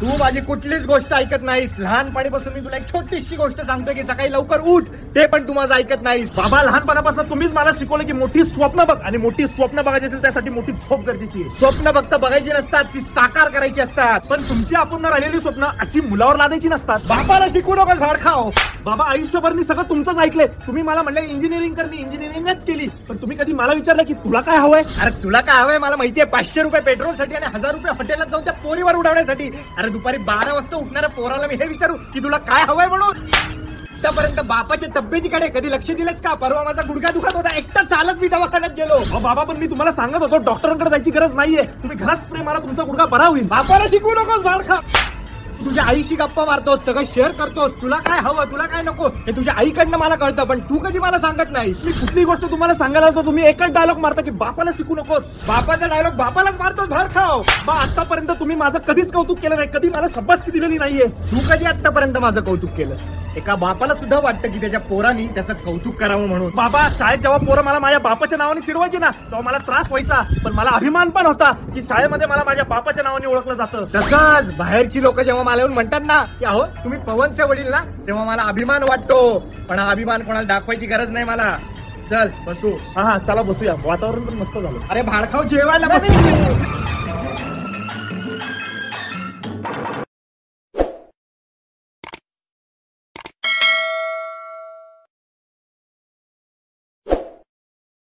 तू माझी कुठलीच गोष्ट ऐकत नाहीस. लहानपणीपासून मी तुला एक छोटीशी गोष्ट सांगतो की सकाळी लवकर उठ, ते पण तू माझं ऐकत नाहीस. बाबा, लहानपणापासून तुम्हीच मला शिकवलं की मोठी स्वप्न बघ, आणि मोठी स्वप्न बघायची असेल त्यासाठी मोठी झोप गरजेची आहे. स्वप्न फक्त बघायची नसतात, ती साकार करायची असतात. पण तुमची अपूर्ण राहिलेली स्वप्न अशी मुलावर लादायची नसतात. बापाला शिकू नकोस भाड खाओ. बाबा, आयुष्यभर मी सगळं तुमचंच ऐकलंय. तुम्ही मला म्हणले इंजिनिअरिंग कर, मी इंजिनिअरिंगच केली. पण तुम्ही कधी मला विचारलं की तुला काय हवंय? अरे तुला काय हवंय मला माहितीये. 500 रुपये पेट्रोलसाठी आणि 1000 रुपये हॉटेलात जाऊन त्या पोरीवर उडवण्यासाठी. अरे दुपारी 12 वाजता उठणाऱ्या पोराला मी हे विचारू की तुला काय हवंय म्हणून? आतापर्यंत बापाच्या तब्येतीकडे कधी लक्ष दिलंच का? परवा माझा गुडघा दुखत होता, एकटा चालत मी दवाखान्यात गेलो. अहो बाबा, पण मी तुम्हाला सांगत होतो डॉक्टरांकडे जायची गरज नाहीये. तुम्ही घरात स्प्रे मारा, तुमचा गुडघा बरा होईल. बापाला शिकवू नकोस भाड खा. तुझ्या आईशी गप्पा मारतोस, सगळं शेअर करतोस. तुला काय हवं, तुला काय नको हे तुझ्या आईकडनं मला कळतं, पण तू कधी मला सांगत नाहीस. मी कुठली गोष्ट तुम्हाला सांगायला होतो, तुम्ही एकच डायलॉग मारता की बापाला शिकू नकोस. बापाचा डायलॉग बापालाच मारतोस भाड खाओ. आतापर्यंत तुम्ही माझं कधीच कौतुक केलं नाही, कधी मला शब्बासकी दिलेली नाहीये. तू कधी आतापर्यंत माझं कौतुक केलंस? एका बापाला सुद्धा वाटतं की त्याच्या पोरांनी त्याचं कौतुक करावं म्हणून. बाबा, शाळेत जेव्हा पोरं मला माझ्या बापाच्या नावाने चिडवायची ना, तेव्हा मला त्रास व्हायचा. पण मला अभिमान पण होता की शाळेमध्ये मला माझ्या बापाच्या नावाने ओळखलं जातं. तसंच बाहेरची लोक जेव्हा मला येऊन म्हणतात ना की अहो तुम्ही पवनचे वडील ना, तेव्हा मला अभिमान वाटतो. पण हा अभिमान कोणाला दाखवायची गरज नाही मला. चल बसू. हा, चला बसूया. वातावरण पण मस्त झालं. अरे भाडखाऊ जेवायला बस.